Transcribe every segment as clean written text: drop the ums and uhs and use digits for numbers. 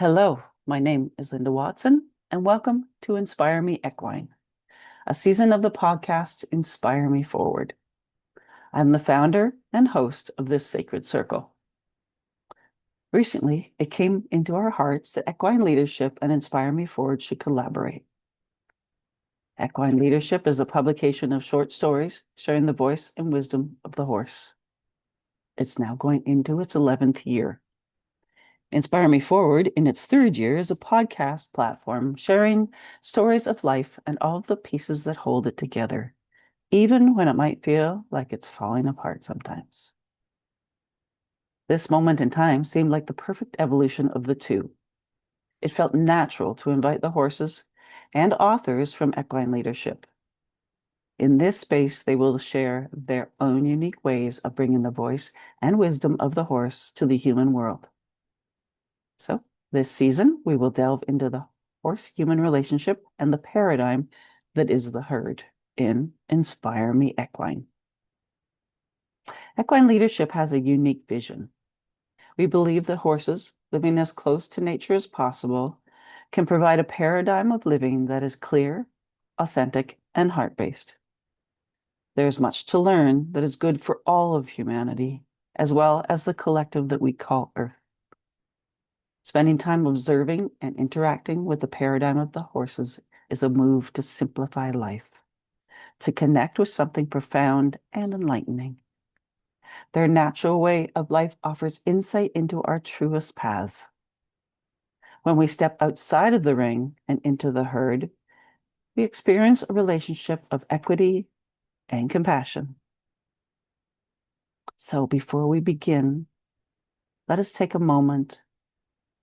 Hello, my name is Linda Watson, and welcome to Inspire Me Equine, a season of the podcast Inspire Me Forward. I'm the founder and host of this sacred circle. Recently, it came into our hearts that Equine Leadership and Inspire Me Forward should collaborate. Equine Leadership is a publication of short stories sharing the voice and wisdom of the horse. It's now going into its 11th year. Inspire Me Forward, in its third year, is a podcast platform sharing stories of life and all of the pieces that hold it together, even when it might feel like it's falling apart sometimes. This moment in time seemed like the perfect evolution of the two. It felt natural to invite the horses and authors from Equine Leadership. In this space, they will share their own unique ways of bringing the voice and wisdom of the horse to the human world. So this season, we will delve into the horse-human relationship and the paradigm that is the herd in Inspire Me Equine. Equine Leadership has a unique vision. We believe that horses, living as close to nature as possible, can provide a paradigm of living that is clear, authentic, and heart-based. There is much to learn that is good for all of humanity, as well as the collective that we call Earth. Spending time observing and interacting with the paradigm of the horses is a move to simplify life, to connect with something profound and enlightening. Their natural way of life offers insight into our truest paths. When we step outside of the ring and into the herd, we experience a relationship of equity and compassion. So before we begin, let us take a moment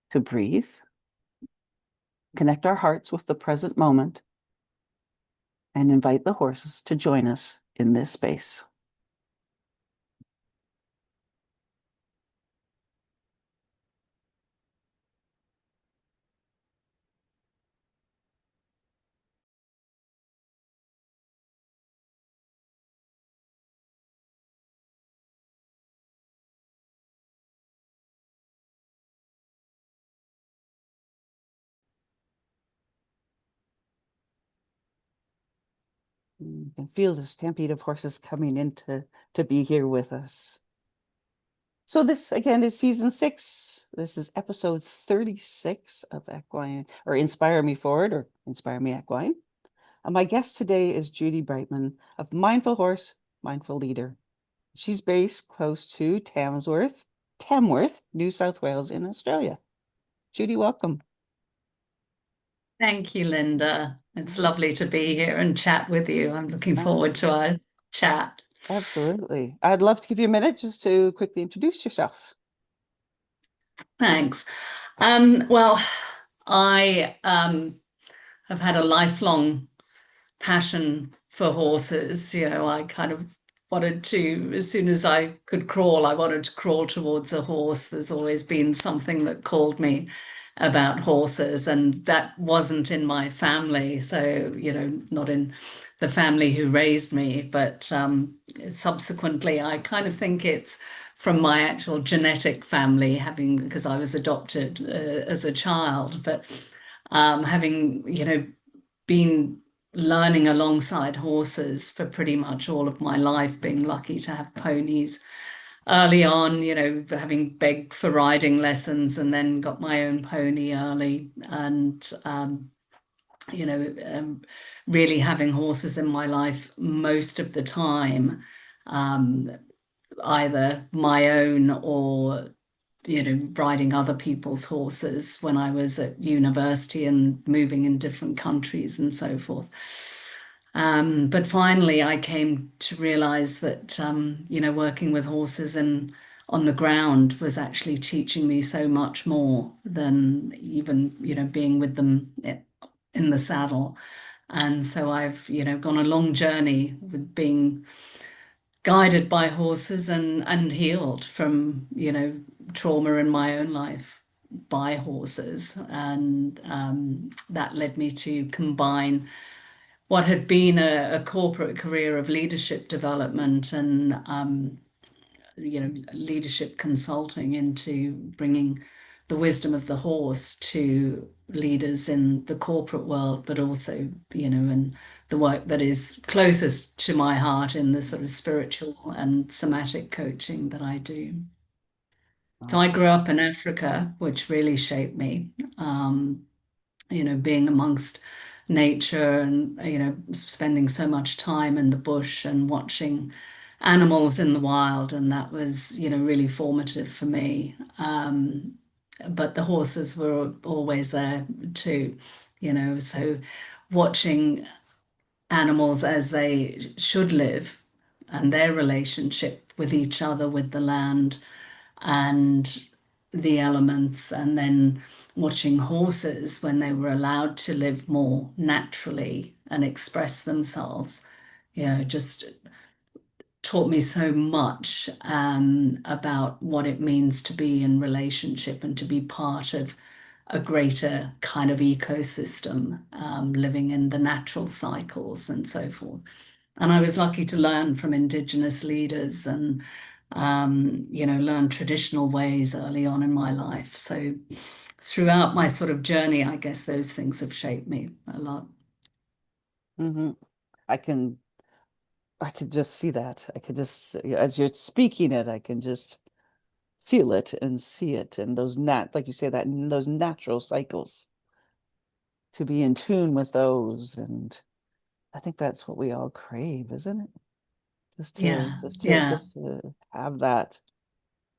to breathe, connect our hearts with the present moment, and invite the horses to join us in this space. You can feel the stampede of horses coming in to be here with us. So this, again, is season 6. This is episode 36 of Equine, or Inspire Me Forward, or Inspire Me Equine. And my guest today is Judy Brightman of Mindful Horse, Mindful Leader. She's based close to Tamworth, New South Wales in Australia. Judy, welcome. Thank you, Linda. It's lovely to be here and chat with you. I'm looking forward to our chat. Absolutely. I'd love to give you a minute just to quickly introduce yourself. Thanks. Well, I have had a lifelong passion for horses. I kind of wanted to, as soon as I could crawl, I wanted to crawl towards a horse. There's always been something that called me about horses, and that wasn't in my family. So, not in the family who raised me, but subsequently, I kind of think it's from my actual genetic family, because I was adopted as a child, but having, been learning alongside horses for pretty much all of my life, being lucky to have ponies early on, having begged for riding lessons and then got my own pony early, and you know, um, really having horses in my life most of the time, um, either my own or riding other people's horses when I was at university and moving in different countries and so forth. But finally, I came to realize that, working with horses and on the ground was actually teaching me so much more than even, being with them in the saddle. And so I've, gone a long journey with being guided by horses and healed from, trauma in my own life by horses. And that led me to combine what had been a corporate career of leadership development and leadership consulting into bringing the wisdom of the horse to leaders in the corporate world, but also, in the work that is closest to my heart in the sort of spiritual and somatic coaching that I do. So I Awesome. grew up in Africa, which really shaped me. Um, being amongst nature and, spending so much time in the bush and watching animals in the wild. And that was, really formative for me. But the horses were always there too, so watching animals as they should live and their relationship with each other, with the land and the elements, and then watching horses when they were allowed to live more naturally and express themselves, just taught me so much about what it means to be in relationship and to be part of a greater kind of ecosystem, living in the natural cycles and so forth. And I was lucky to learn from Indigenous leaders and, learn traditional ways early on in my life. So throughout my sort of journey, I guess those things have shaped me a lot. Hmm. I can I could just see that. I could just, as you're speaking it, I can just feel it and see it, and those like you say, that those natural cycles, to be in tune with those. And I think that's what we all crave, isn't it? Just to Yeah, just to yeah. just to have that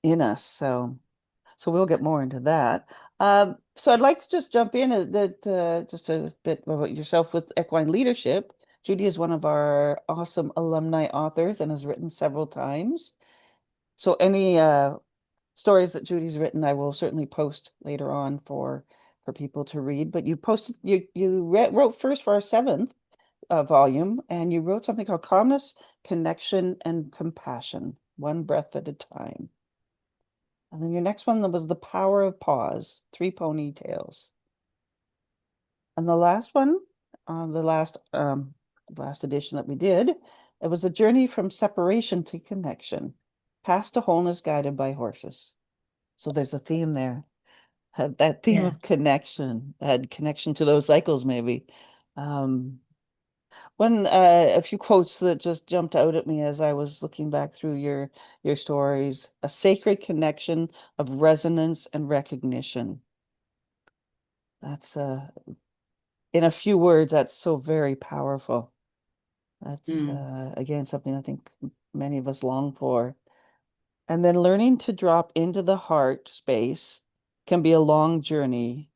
in us. So we'll get more into that. So I'd like to just jump in just a bit about yourself with equine leadership. Judy is one of our awesome alumni authors and has written several times. So any stories that Judy's written, I will certainly post later on for people to read. But you wrote first for our seventh volume, and you wrote something called Calmness, Connection, and Compassion, One Breath at a Time. And then your next one was The Power of Pause, Three Ponytails. And the last one, last edition that we did, it was a journey from separation to connection, past to wholeness guided by horses. So there's a theme there. Had that theme Yeah. of connection, had connection to those cycles, maybe. Um, a few quotes that just jumped out at me as I was looking back through your stories: a sacred connection of resonance and recognition. That's in a few words, that's so very powerful. That's Mm. again something I think many of us long for. And then learning to drop into the heart space can be a long journey.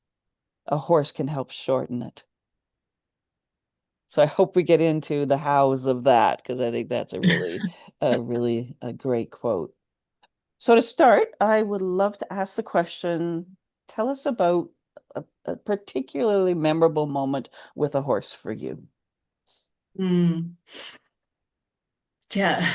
A horse can help shorten it. So I hope we get into the hows of that, because I think that's really a great quote. So to start, I would love to ask the question, tell us about a particularly memorable moment with a horse for you. Mm. Yeah,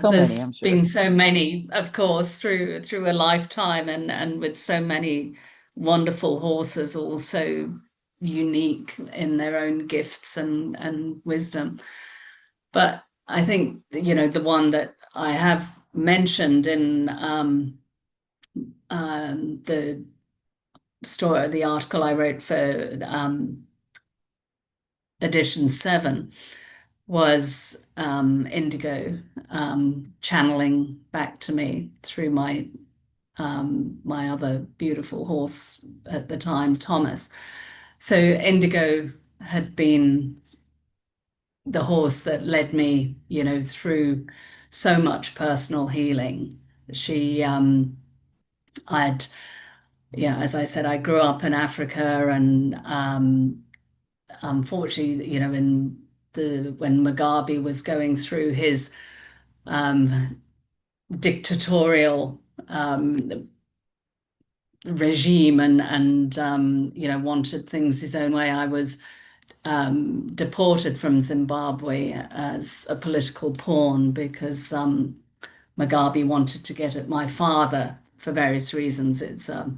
So many, there's I'm sure. been so many, of course, through a lifetime, and with so many wonderful horses, also unique in their own gifts and wisdom. But I think, the one that I have mentioned in the story, the article I wrote for edition 7 was Indigo, channeling back to me through my other beautiful horse at the time, Thomas. So Indigo had been the horse that led me, through so much personal healing. She, I'd, yeah, as I said, I grew up in Africa, and unfortunately, in the when Mugabe was going through his dictatorial regime, and wanted things his own way, I was deported from Zimbabwe as a political pawn because Mugabe wanted to get at my father for various reasons. It's a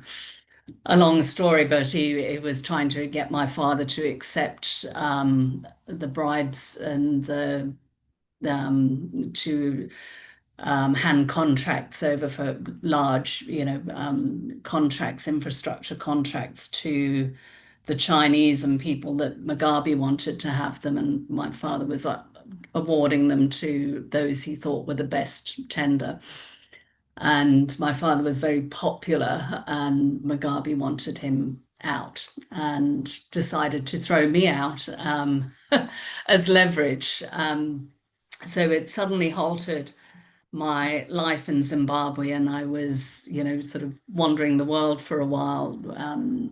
long story, but he was trying to get my father to accept the bribes and the to hand contracts over for large, contracts, infrastructure contracts to the Chinese and people that Mugabe wanted to have them. And my father was awarding them to those he thought were the best tender. And my father was very popular, and Mugabe wanted him out and decided to throw me out as leverage. So it suddenly halted my life in Zimbabwe, and I was, sort of wandering the world for a while,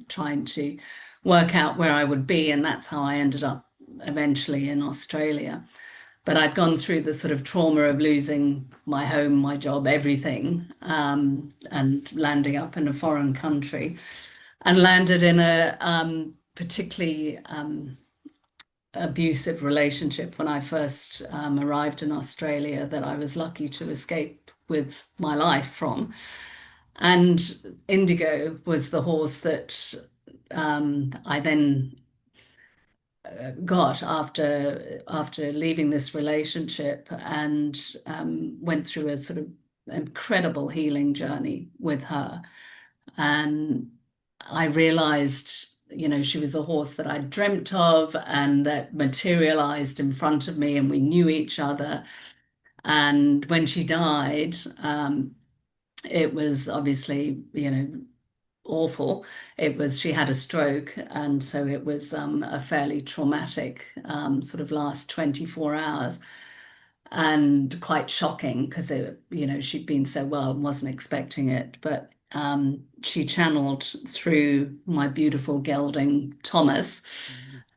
trying to work out where I would be. And that's how I ended up eventually in Australia. But I'd gone through the sort of trauma of losing my home, my job, everything, and landing up in a foreign country, and landed in a particularly abusive relationship when I first arrived in Australia, that I was lucky to escape with my life from. And Indigo was the horse that I then got after leaving this relationship, and went through a sort of incredible healing journey with her. And I realized, she was a horse that I dreamt of and that materialized in front of me, and we knew each other. And when she died, it was obviously, awful. She had a stroke, and so it was a fairly traumatic sort of last 24 hours, and quite shocking because she'd been so well and wasn't expecting it. But she channeled through my beautiful gelding Thomas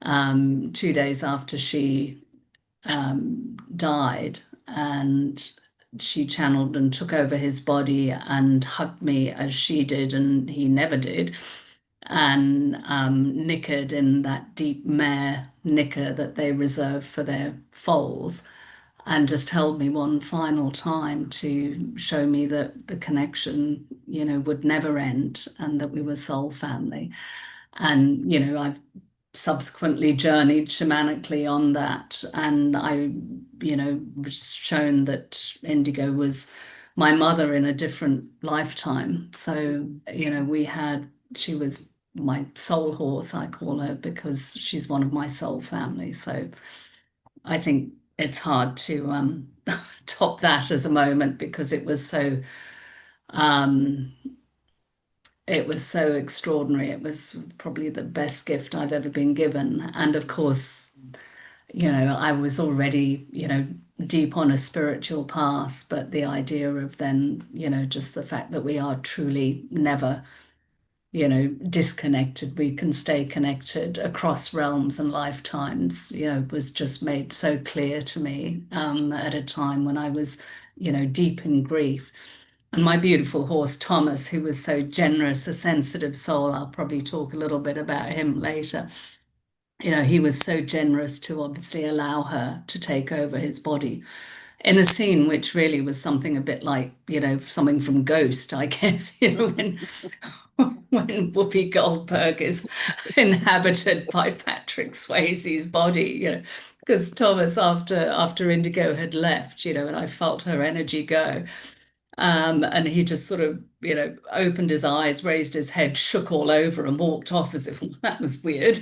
2 days after she died, and she channeled and took over his body and hugged me as she did, and he never did, and nickered in that deep mare nicker that they reserve for their foals, and just held me one final time to show me that the connection, would never end, and that we were soul family. And, I've subsequently journeyed shamanically on that, and I, was shown that Indigo was my mother in a different lifetime. So, she was my soul horse, I call her, because she's one of my soul family. So I think it's hard to top that as a moment, because um, it was so extraordinary. It was probably the best gift I've ever been given. And of course, I was already, deep on a spiritual path, but the idea of then, just the fact that we are truly never, disconnected, we can stay connected across realms and lifetimes, was just made so clear to me at a time when I was, deep in grief. And my beautiful horse, Thomas, who was so generous, a sensitive soul, I'll probably talk a little bit about him later. He was so generous to obviously allow her to take over his body in a scene which really was something a bit like, something from Ghost, I guess, when Whoopi Goldberg is inhabited by Patrick Swayze's body, because Thomas, after Indigo had left, and I felt her energy go. And he just sort of, opened his eyes, raised his head, shook all over, and walked off as if, well, that was weird.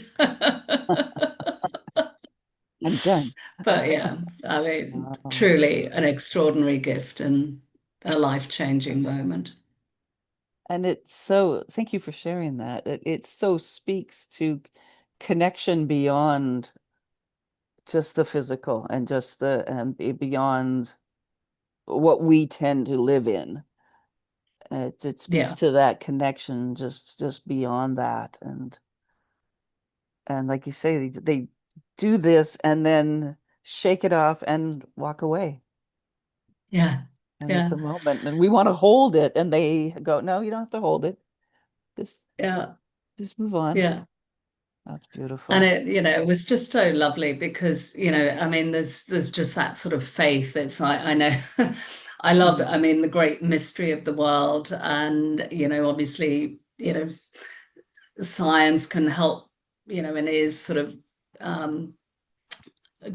I'm done. But yeah, I mean, truly an extraordinary gift and a life-changing moment. And it's so, thank you for sharing that. It so speaks to connection beyond just the physical, and just beyond what we tend to live in. It speaks Yeah, to that connection, just beyond that. And like you say, they do this and then shake it off and walk away. yeah, And it's yeah, a moment, and we want to hold it, and they go, no, you don't have to hold it. Just yeah, just move on. yeah. That's And beautiful. it was just so lovely because, I mean, there's just that sort of faith. It's like, I know, I love, Mhm. I mean, the great mystery of the world. And, obviously, science can help, and is sort of, um,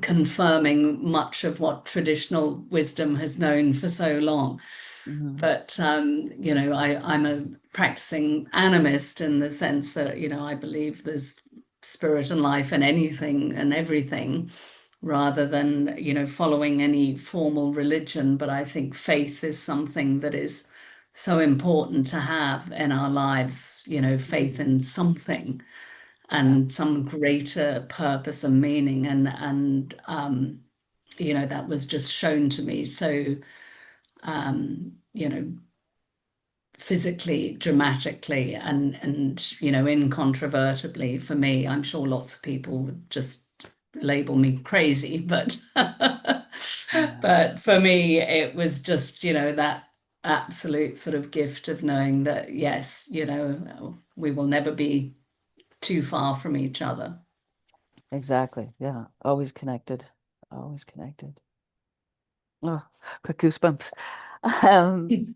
confirming much of what traditional wisdom has known for so long. Mhm. But I'm a practicing animist in the sense that, I believe there's spirit and life in anything and everything, rather than, following any formal religion. But I think faith is something that is so important to have in our lives, faith Mhm. in something Yeah, and some greater purpose and meaning. And that was just shown to me so, physically, dramatically, and incontrovertibly for me. I'm sure lots of people would just label me crazy, but yeah, but for me, it was just, that absolute sort of gift of knowing that, yes, we will never be too far from each other. exactly. Yeah, always connected, always connected. Oh, got goosebumps.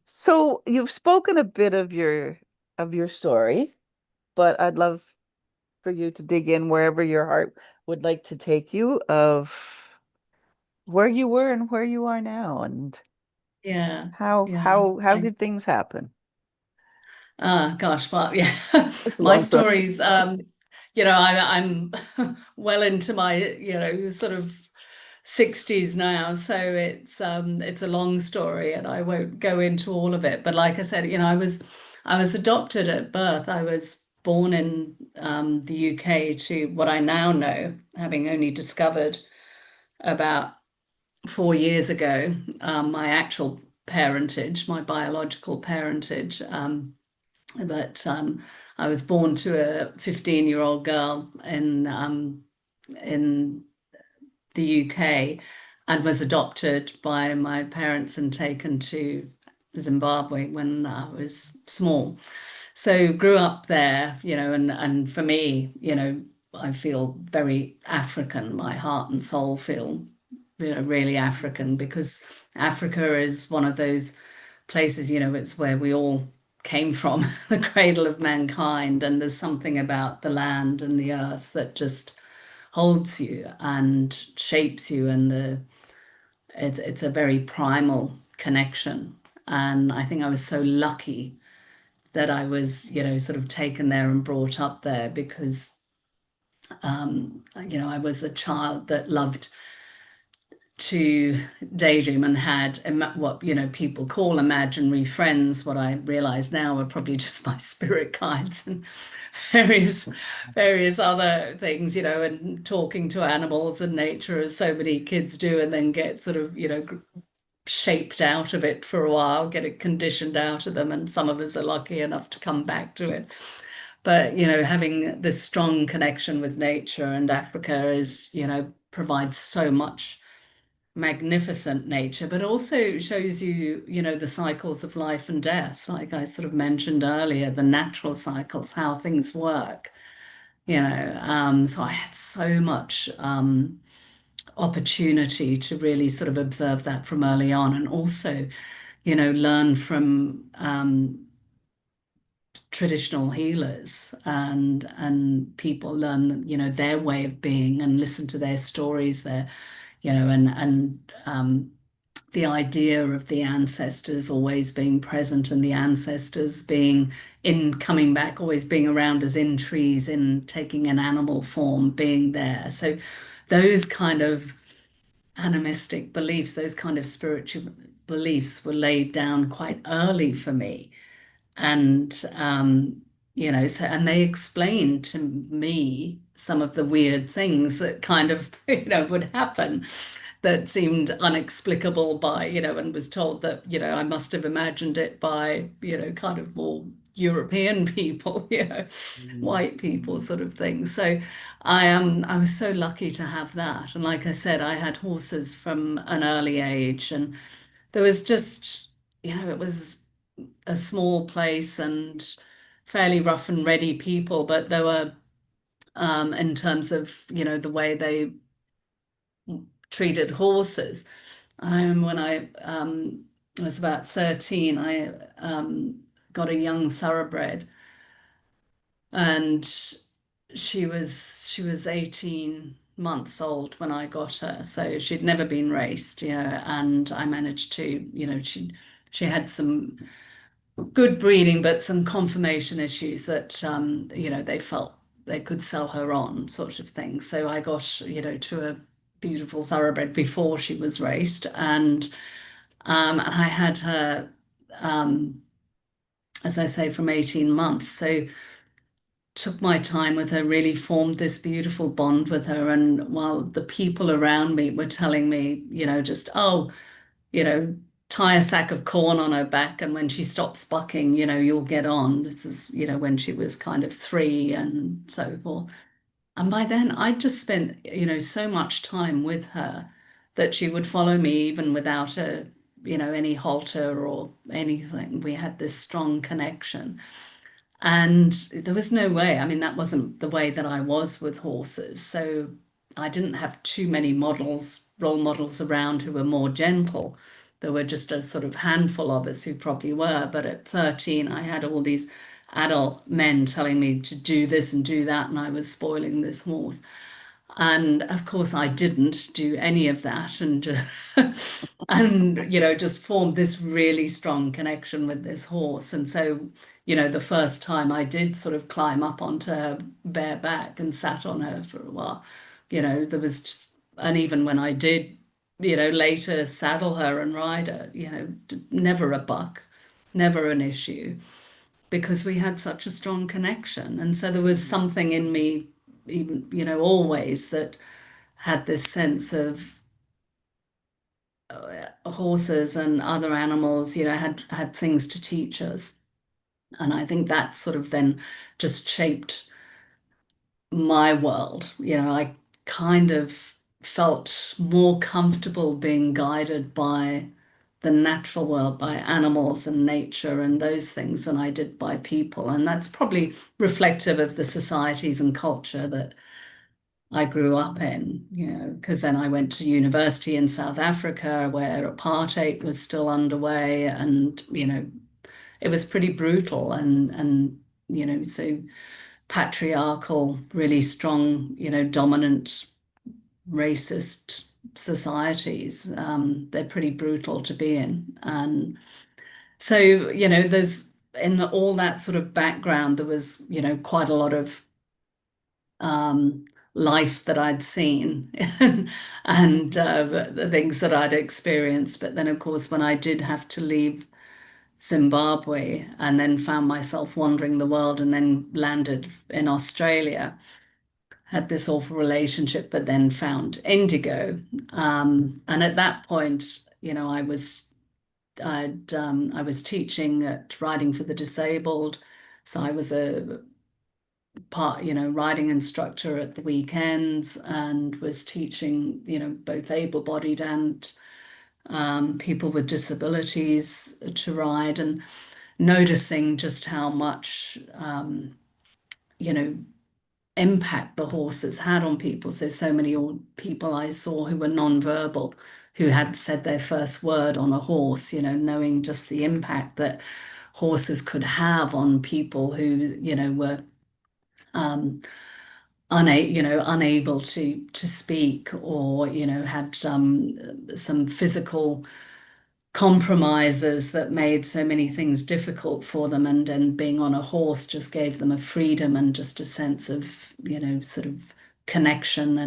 So you've spoken a bit of your story, but I'd love for you to dig in wherever your heart would like to take you of where you were and where you are now and Yeah, how yeah. did things happen? Gosh, but yeah, It's a my long story. stories, I'm well into my, sort of 60s now, so it's a long story and I won't go into all of it. But like I said, I was adopted at birth. I was born in the UK to what I now know, having only discovered about 4 years ago, my actual parentage, my biological parentage. But I was born to a 15-year-old girl in the UK and was adopted by my parents and taken to Zimbabwe when I was small. So grew up there, and for me, I feel very African. My heart and soul feel, really African, because Africa is one of those places, it's where we all came from, the cradle of mankind. And there's something about the land and the earth that just holds you and shapes you. And it's a very primal connection. And I think I was so lucky that I was, sort of taken there and brought up there because, I was a child that loved to daydream and had what people call imaginary friends. What I realize now are probably just my spirit guides and various various other things, and talking to animals and nature as so many kids do, and then get sort of shaped out of it for a while, get it conditioned out of them, and some of us are lucky enough to come back to it. But having this strong connection with nature, and Africa is, provides so much magnificent nature, but also shows you, the cycles of life and death, like I sort of mentioned earlier, the natural cycles, how things work, so I had so much opportunity to really sort of observe that from early on, and also, learn from traditional healers, and people learn, their way of being and listen to their stories, their, and the idea of the ancestors always being present, and the ancestors being in coming back, always being around us in trees, in taking an animal form, being there. So those kind of animistic beliefs, those kind of spiritual beliefs were laid down quite early for me. And so, and they explained to me some of the weird things that kind of would happen, that seemed unexplicable, by and was told that I must have imagined it by kind of more European people, Mm. white people, sort of thing. So I was so lucky to have that. And like I said, I had horses from an early age, and there was just, it was a small place and fairly rough and ready people, but there were, in terms of, the way they treated horses. When I was about 13, I got a young thoroughbred, and she was 18 months old when I got her. So she'd never been raced, and I managed to, she had some good breeding, but some conformation issues that, they felt they could sell her on, sort of thing. So I got, to a beautiful thoroughbred before she was raced, and I had her, as I say, from 18 months. So took my time with her, really formed this beautiful bond with her. And while the people around me were telling me, just, oh, you know, tie a sack of corn on her back, and when she stops bucking, you'll get on. This is, when she was kind of 3 and so forth. And by then, I just spent, so much time with her that she would follow me even without any halter or anything. We had this strong connection. And there was no way, I mean, that wasn't the way that I was with horses. So I didn't have too many role models around who were more gentle. There were just a sort of handful of us who probably were. But at 13, I had all these adult men telling me to do this and do that, and I was spoiling this horse. And of course, I didn't do any of that, and just and just formed this really strong connection with this horse. And so, the first time I did sort of climb up onto her bare back and sat on her for a while, there was just, and even when I did, later saddle her and ride her, never a buck, never an issue, because we had such a strong connection. And so there was something in me, even, always that had this sense of horses and other animals, had things to teach us. And I think that sort of then just shaped my world. I kind of felt more comfortable being guided by the natural world, by animals and nature and those things, than I did by people. And that's probably reflective of the societies and culture that I grew up in, because then I went to university in South Africa where apartheid was still underway, and, it was pretty brutal, and so patriarchal, really strong, dominant, racist societies. They're pretty brutal to be in. And so, there's in all that sort of background, there was, quite a lot of um, life that I'd seen and the things that I'd experienced. But then, of course, when I did have to leave Zimbabwe and then found myself wandering the world and then landed in Australia, had this awful relationship, but then found indigo. And at that point, I was teaching at Riding for the Disabled. So I was a riding instructor at the weekends, and was teaching, both able-bodied and people with disabilities to ride, and noticing just how much, you know, impact the horses had on people. So many old people I saw who were non-verbal, who had said their first word on a horse, knowing just the impact that horses could have on people who, were um, unable to speak, or had some physical compromises that made so many things difficult for them, and then being on a horse just gave them a freedom and just a sense of sort of connection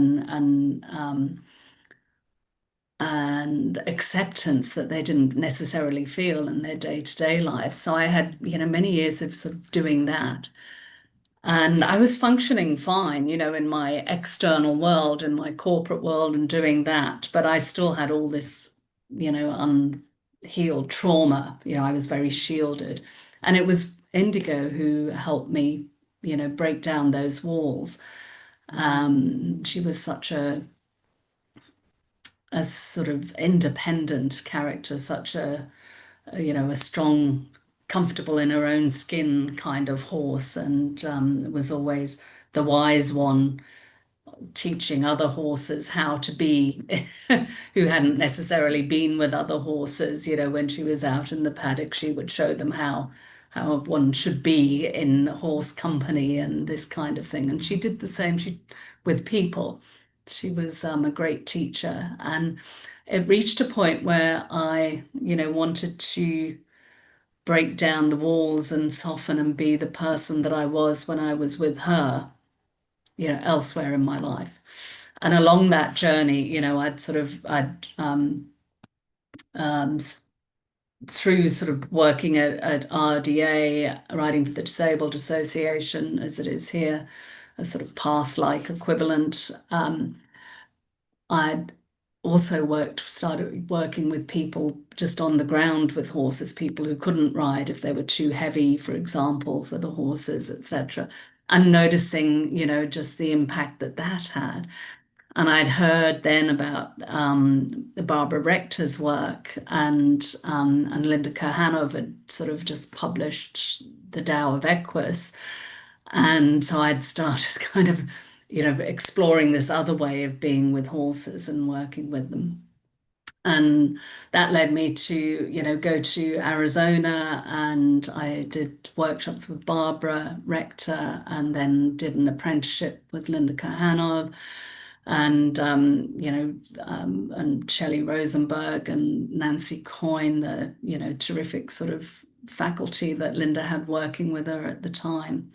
and acceptance that they didn't necessarily feel in their day-to-day lives. So I had many years of sort of doing that. And I was functioning fine, in my external world, in my corporate world, and doing that. But I still had all this, unhealed trauma. I was very shielded. And it was Indigo who helped me, break down those walls. She was such a sort of independent character, such a strong, comfortable in her own skin kind of horse, and was always the wise one, teaching other horses how to be, who hadn't necessarily been with other horses. When she was out in the paddock, she would show them how one should be in horse company and this kind of thing. And she did the same with people. She was a great teacher, and it reached a point where I, wanted to break down the walls and soften and be the person that I was when I was with her, elsewhere in my life. And along that journey, um, through sort of working at RDA, writing for the Disabled Association, as it is here, a sort of path-like equivalent. I'd also started working with people just on the ground with horses, people who couldn't ride if they were too heavy, for example, for the horses, etc. And noticing, just the impact that that had. And I'd heard then about Barbara Rector's work, and Linda Kohanov had sort of just published The Tao of Equus. And so I'd started kind of, exploring this other way of being with horses and working with them. And that led me to, go to Arizona, and I did workshops with Barbara Rector, and then did an apprenticeship with Linda Kohanov, and and Shelley Rosenberg and Nancy Coyne, the terrific sort of faculty that Linda had working with her at the time.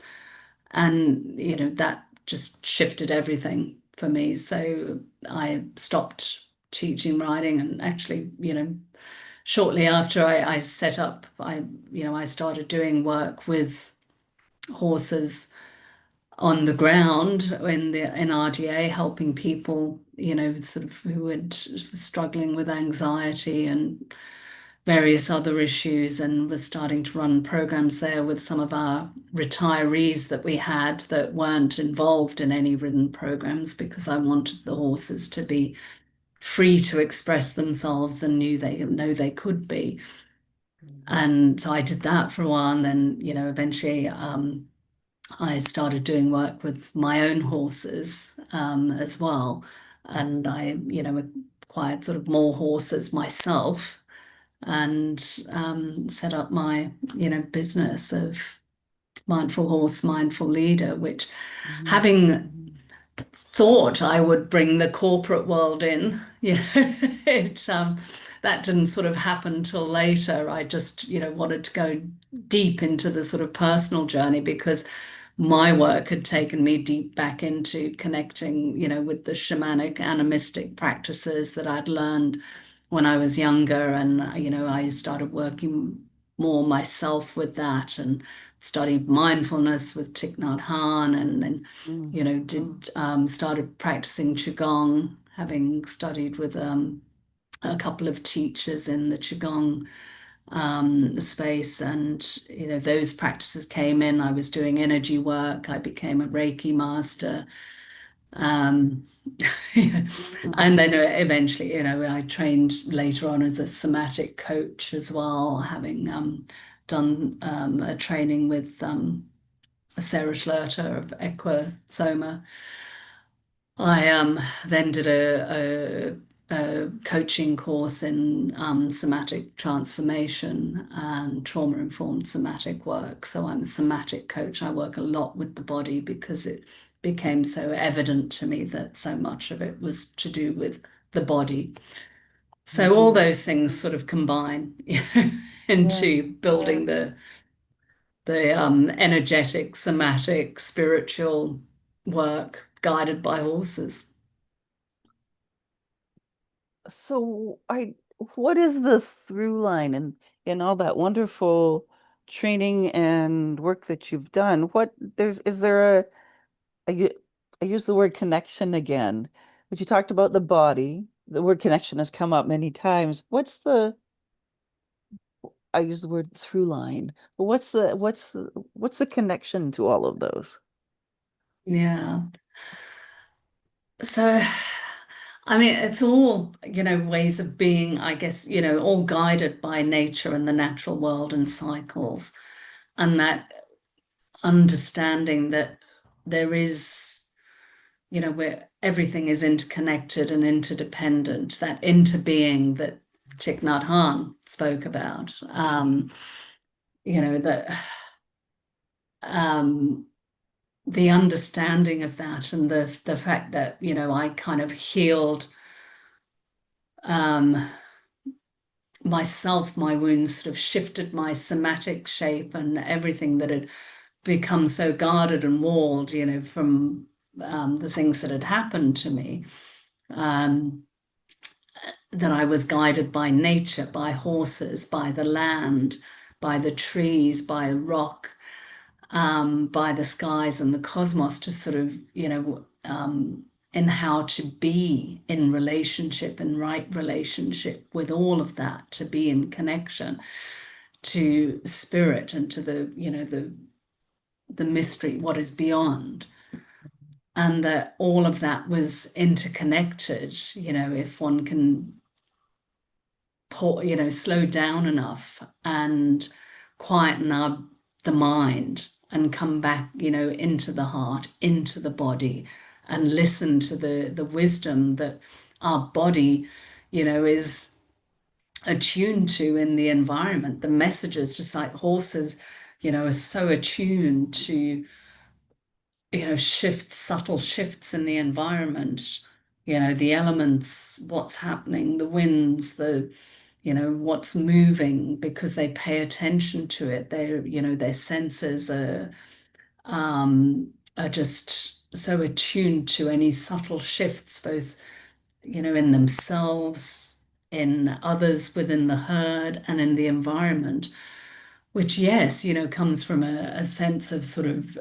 And that just shifted everything for me. So I stopped teaching riding, and actually, shortly after I set up, I started doing work with horses on the ground in RDA, helping people, sort of who were struggling with anxiety and various other issues, and was starting to run programs there with some of our retirees that we had that weren't involved in any ridden programs, because I wanted the horses to be free to express themselves and know they could be. And so I did that for a while, and then, eventually I started doing work with my own horses as well. And I, acquired sort of more horses myself, and set up my, business of Mindful Horse, Mindful Leader, which, having thought I would bring the corporate world in, it that didn't sort of happen till later. I just, wanted to go deep into the sort of personal journey, because my work had taken me deep back into connecting, with the shamanic animistic practices that I'd learned when I was younger. And, I started working more myself with that, and studied mindfulness with Thich Nhat Hanh, and then, started practicing Qigong, having studied with a couple of teachers in the Qigong space. And those practices came in. I was doing energy work. I became a Reiki master. um and then eventually, I trained later on as a somatic coach as well, having done a training with Sarah Schlerter of Equisoma. I then did a coaching course in somatic transformation and trauma-informed somatic work. So I'm a somatic coach. I work a lot with the body, because it became so evident to me that so much of it was to do with the body. So all those things sort of combine into building the energetic, somatic, spiritual work guided by horses. So what is the through line in all that wonderful training and work that you've done? Is there I use the word connection again, but you talked about the body. The word connection has come up many times. I use the word through line, but what's the connection to all of those? Yeah. So, I mean, it's all, ways of being, I guess, all guided by nature and the natural world and cycles, and that understanding that there is, where everything is interconnected and interdependent, that interbeing that Thich Nhat Hanh spoke about. That the understanding of that, and the fact that, I kind of healed um, myself, my wounds sort of shifted my somatic shape, and everything that had become so guarded and walled, from the things that had happened to me. Um, that I was guided by nature, by horses, by the land, by the trees, by rock, by the skies and the cosmos, to sort of, in how to be in relationship, in right relationship with all of that, to be in connection to spirit and to the mystery, what is beyond. And that all of that was interconnected, if one can slow down enough and quieten the mind and come back, into the heart, into the body, and listen to the wisdom that our body, is attuned to in the environment. The messages, just like horses, are so attuned to, shifts, subtle shifts in the environment, the elements, what's happening, the winds, what's moving, because they pay attention to it. Their senses are just so attuned to any subtle shifts, both, in themselves, in others within the herd, and in the environment, which, yes, comes from a sense of sort of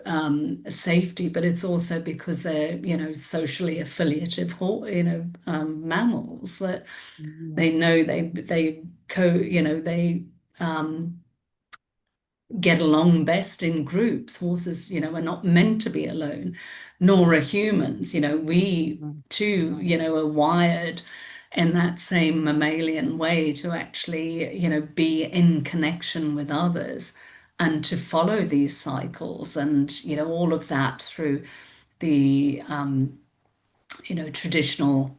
safety, but it's also because they're, socially affiliative, mammals, that Mhm. they know they get along best in groups. Horses, are not meant to be alone, nor are humans. We Mhm. too, are wired in that same mammalian way to actually, be in connection with others and to follow these cycles, and, all of that through the, traditional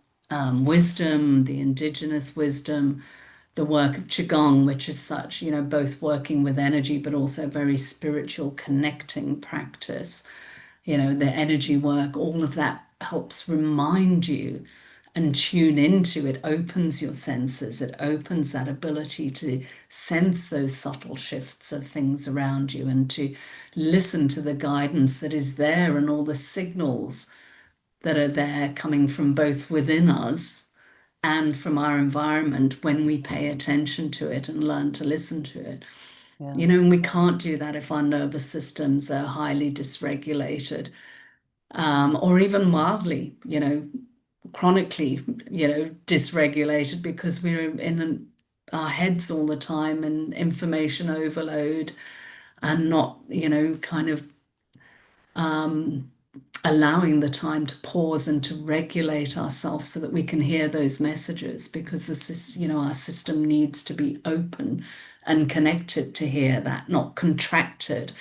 wisdom, the indigenous wisdom, the work of Qigong, which is such, both working with energy, but also very spiritual connecting practice. The energy work, all of that helps remind you and tune into it, opens your senses, it opens that ability to sense those subtle shifts of things around you, and to listen to the guidance that is there, and all the signals that are there coming from both within us and from our environment, when we pay attention to it and learn to listen to it. Yeah. And we can't do that if our nervous systems are highly dysregulated, or even mildly, chronically, dysregulated, because we're in our heads all the time and information overload, and not, kind of allowing the time to pause and to regulate ourselves so that we can hear those messages, because this is, our system needs to be open and connected to hear that, not contracted.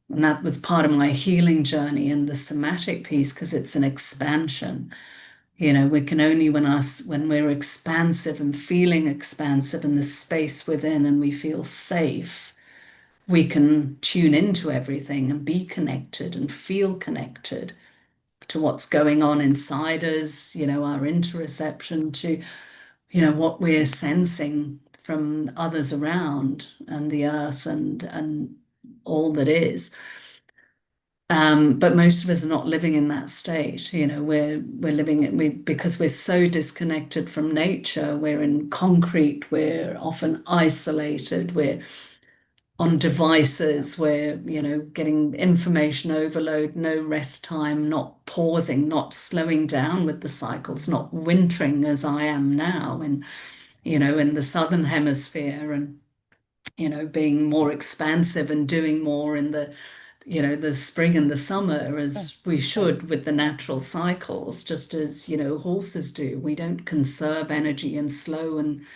And that was part of my healing journey in the somatic piece, because it's an expansion. We can only, when we're expansive and feeling expansive in the space within, and we feel safe, we can tune into everything and be connected and feel connected to what's going on inside us, our interoception to, what we're sensing from others around, and the earth, and all that is. But most of us are not living in that state. We're living it, because we're so disconnected from nature. We're in concrete. We're often isolated. We're on devices, where, getting information overload, no rest time, not pausing, not slowing down with the cycles, not wintering as I am now, and, in the southern hemisphere, and, being more expansive and doing more in the spring and the summer, Yeah. as we should, with the natural cycles, just as, horses do. We don't conserve energy and slow and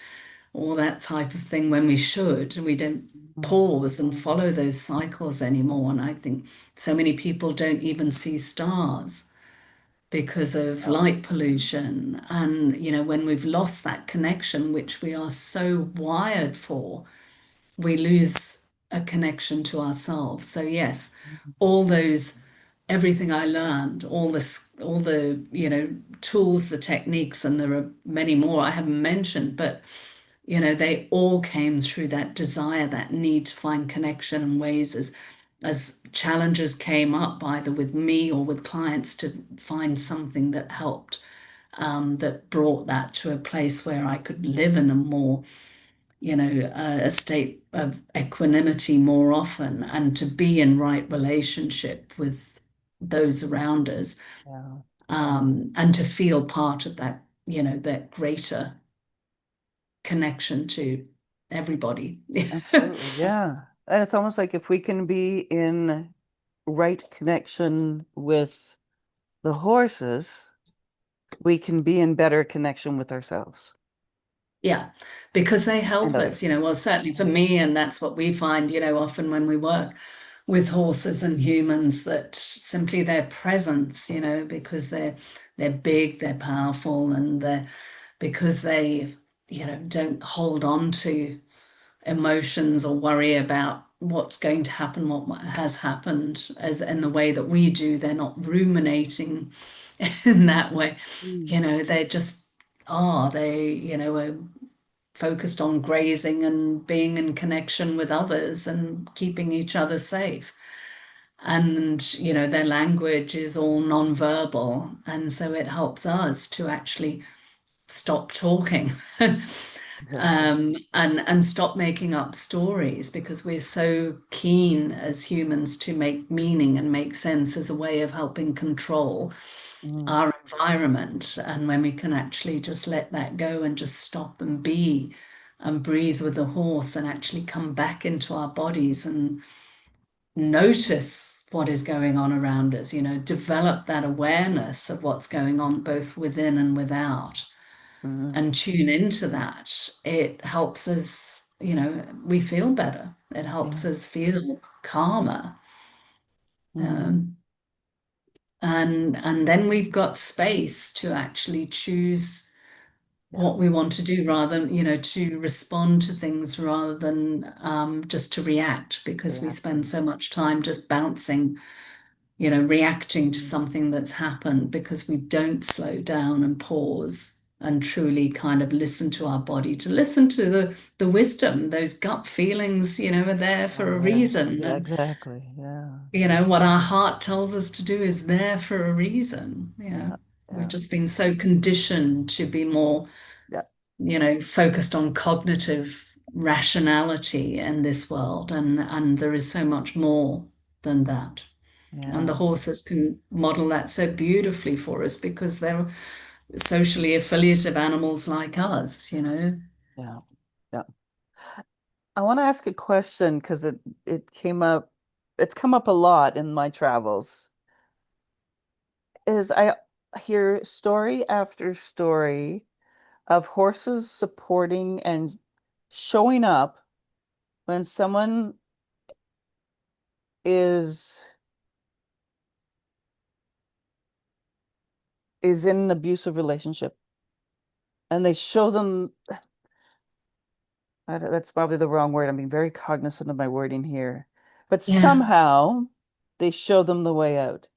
all that type of thing when we should. We don't Mhm. pause and follow those cycles anymore. And I think so many people don't even see stars because of Yeah. light pollution. And, when we've lost that connection, which we are so wired for, we lose a connection to ourselves. So, yes, Mhm. all those everything I learned, all the, tools, the techniques, and there are many more I haven't mentioned, but they all came through that desire, that need to find connection and ways as challenges came up, either with me or with clients, to find something that helped, that brought that to a place where I could live in a more, a state of equanimity more often, and to be in right relationship with those around us, Yeah. and to feel part of that, that greater connection to everybody. Absolutely. Yeah. And it's almost like if we can be in right connection with the horses, we can be in better connection with ourselves Yeah, because they and help us, others. well, certainly for me, and that's what we find, often when we work with horses and humans, that simply their presence, because they're big, they're powerful, and because they, don't hold on to emotions or worry about what's going to happen, what has happened, as in the way that we do. They're not ruminating in that way. Mm. They just are. They, are focused on grazing and being in connection with others and keeping each other safe. And, their language is all non-verbal. And so it helps us to actually stop talking Exactly. and stop making up stories, because we're so keen as humans to make meaning and make sense as a way of helping control Mm. our environment. And when we can actually just let that go and just stop and be and breathe with the horse and actually come back into our bodies and notice what is going on around us, develop that awareness of what's going on both within and without, Mm. and tune into that, it helps us, we feel better. It helps Yeah. us feel calmer. Mm. Um, and then we've got space to actually choose Yeah. what we want to do, rather than, to respond to things rather than, just to react, because we spend Reacting. so much time just bouncing, reacting to Mm. something that's happened, because we don't slow down and pause and truly kind of listen to our body, to listen to the wisdom. Those gut feelings, are there Oh, for a yeah. reason. Yeah, And, exactly. Yeah. what our heart tells us to do is there for a reason. Yeah. We've Yeah. just been so conditioned to be more, Yeah. focused on cognitive rationality in this world. And there is so much more than that. And the Yeah. horses can model that so beautifully for us, because they're socially affiliative animals like us. Yeah. Yeah. I want to ask a question because it came up, it's come up a lot in my travels. Is I hear story after story of horses supporting and showing up when someone is in an abusive relationship and they show them, that's probably the wrong word. I'm being very cognizant of my wording here, but Yeah, somehow they show them the way out.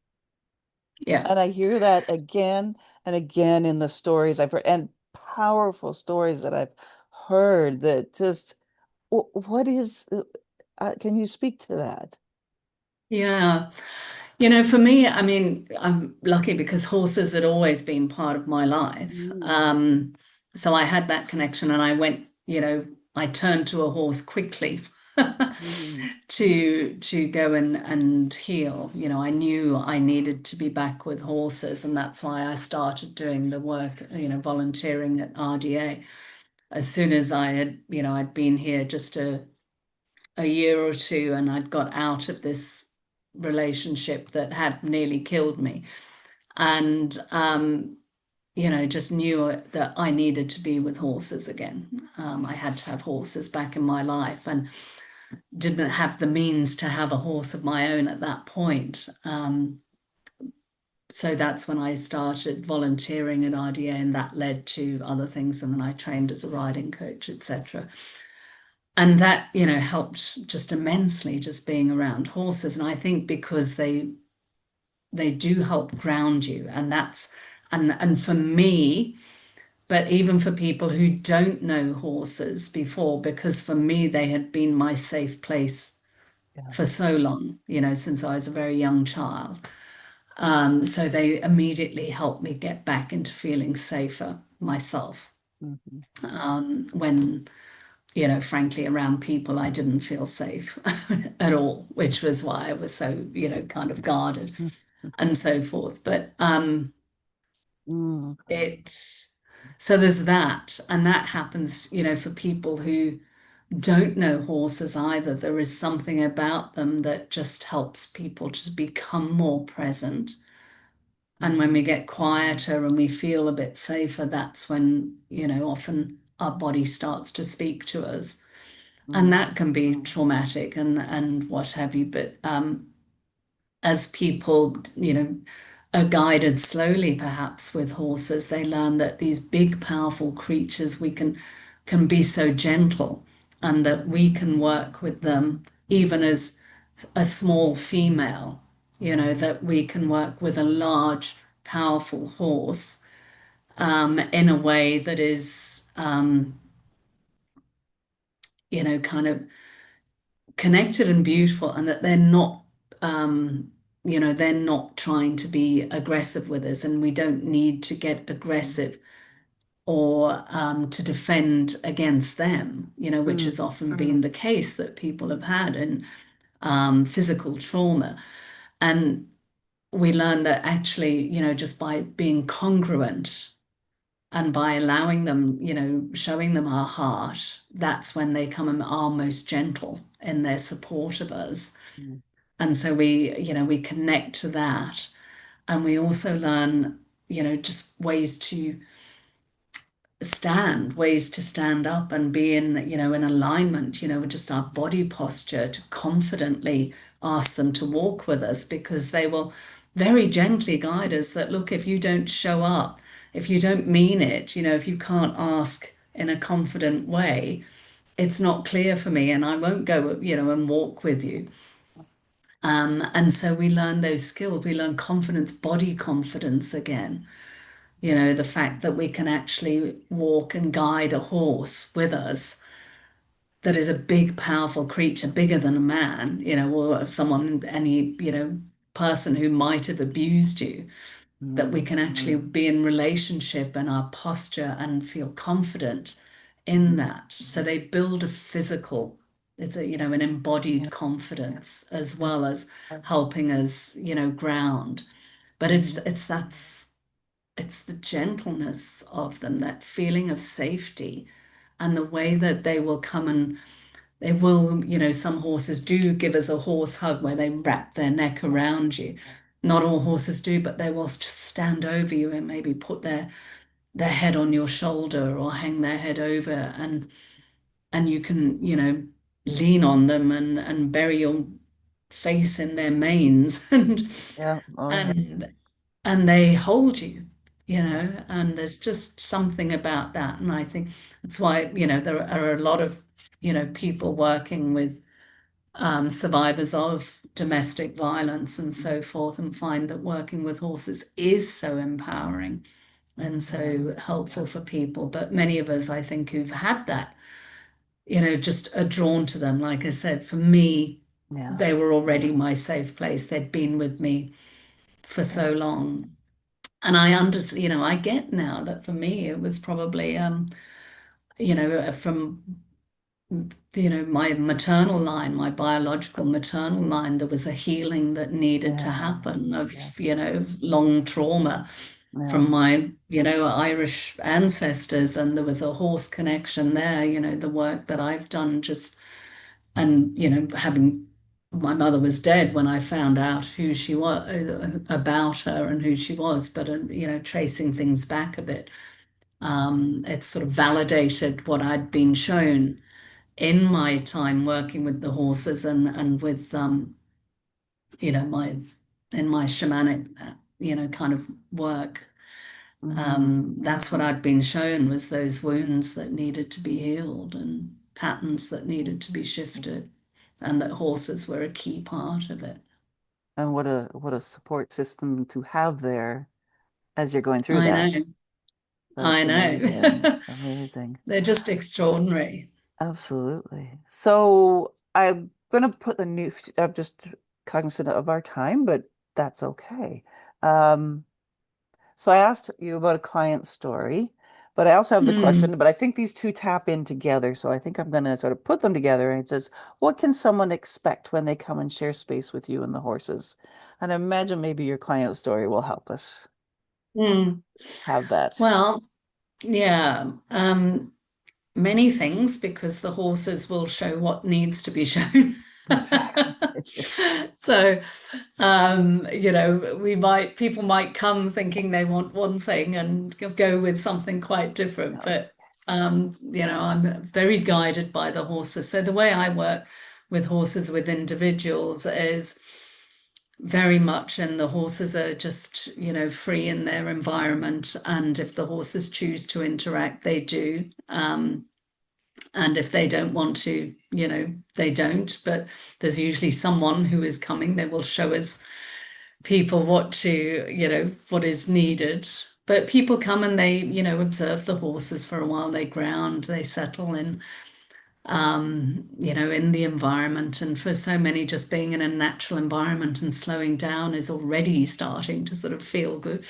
yeah. And I hear that again and again in the stories I've heard, and powerful stories that I've heard that just, what is, can you speak to that? Yeah. For me, I mean, I'm lucky because horses had always been part of my life. Mm. So I had that connection, and I went, I turned to a horse quickly Mm. to go and heal. I knew I needed to be back with horses, and that's why I started doing the work, volunteering at RDA. As soon as I had, I'd been here just a year or two, and I'd got out of this relationship that had nearly killed me. And just knew that I needed to be with horses again. I had to have horses back in my life, and didn't have the means to have a horse of my own at that point. So that's when I started volunteering at RDA, and that led to other things. And then I trained as a riding coach, etc. And that, helped just immensely, just being around horses. And I think because they they do help ground you. And for me, but even for people who don't know horses before, because for me, they had been my safe place Yeah. for so long, since I was a very young child. So they immediately helped me get back into feeling safer myself. Mhm. When, frankly, around people, I didn't feel safe at all, which was why I was so, kind of guarded Mhm. and so forth. But Mm. it's so there's that, and that happens, for people who don't know horses either. There is something about them that just helps people to become more present. And when we Mhm. get quieter and we feel a bit safer, that's when, often our body starts to speak to us. And Mhm. that can be traumatic and what have you. But as people, are guided slowly, perhaps with horses, they learn that these big, powerful creatures can be so gentle, and that we can work with them even as a small female, that we can work with a large, powerful horse in a way that is, kind of connected and beautiful, and that they're not trying to be aggressive with us, and we don't need to get aggressive or to defend against them, which has Mhm. often been the case that people have had in physical trauma. And we learn that actually, just by being congruent and by allowing them, showing them our heart, that's when they come and are most gentle in their support of us. Mhm. And so we connect to that. And we also learn, just ways to stand up and be in alignment, with just our body posture, to confidently ask them to walk with us, because they will very gently guide us that, look, if you don't show up, if you don't mean it, if you can't ask in a confident way, it's not clear for me, and I won't go, and walk with you. And so we learn those skills. We learn confidence, body confidence again. The fact that we can actually walk and guide a horse with us that is a big, powerful creature, bigger than a man, or someone, any, person who might have abused you, that we Mhm. can actually be in relationship and our posture and feel confident in that. So they build a physical, it's an embodied Yeah. confidence, as Yeah. well as helping us, ground. But Mhm. it's the gentleness of them, that feeling of safety, and the way that they will come and they will, some horses do give us a horse hug where they wrap their neck around you. Not all horses do, but they will just stand over you and maybe put their head on your shoulder or hang their head over, and you can, lean on them and bury your face in their manes Yeah. Oh, yeah. and and they hold you, Yeah. and there's just something about that. And I think that's why, there are a lot of, people working with survivors of domestic violence and so forth, and find that working with horses is so empowering and so helpful for people. But many of us, I think, who've had that, just are drawn to them. Like I said, for me, Yeah. they were already my safe place. They'd been with me for Yeah. so long. And I understand, I get now that for me it was probably from my maternal line, my biological maternal line, there was a healing that needed to Yeah. happen of, Yes. long trauma Yeah. from my, Irish ancestors, and there was a horse connection there, the work that I've done, just, and, having, my mother was dead when I found out who she was, about her and who she was, but, tracing things back a bit, it sort of validated what I'd been shown in my time working with the horses, and with, my in my shamanic, kind of work. Mhm. That's what I'd been shown, was those wounds that needed to be healed and patterns that needed to be shifted, and that horses were a key part of it. And what a support system to have there as you're going through I that. know. I That's amazing. know. Amazing. They're just extraordinary. Absolutely. So I'm gonna put the new, I'm just cognizant of our time, but that's okay. Um, so I asked you about a client story, but I also have the Mm, question, but I think these two tap in together. So I think I'm gonna sort of put them together. And it says, what can someone expect when they come and share space with you and the horses? And I imagine maybe your client story will help us mm. have that. Well, yeah. Many things because the horses will show what needs to be shown. So, people might come thinking they want one thing and go with something quite different. Yes. But, I'm very guided by the horses. So the way I work with horses with individuals is very much, and the horses are just, free in their environment. And if the horses choose to interact, they do. And if they don't want to, they don't. But there's usually someone who is coming. They will show us people what is needed. But people come and they, observe the horses for a while. They ground, they settle in the environment. And for so many, just being in a natural environment and slowing down is already starting to sort of feel good.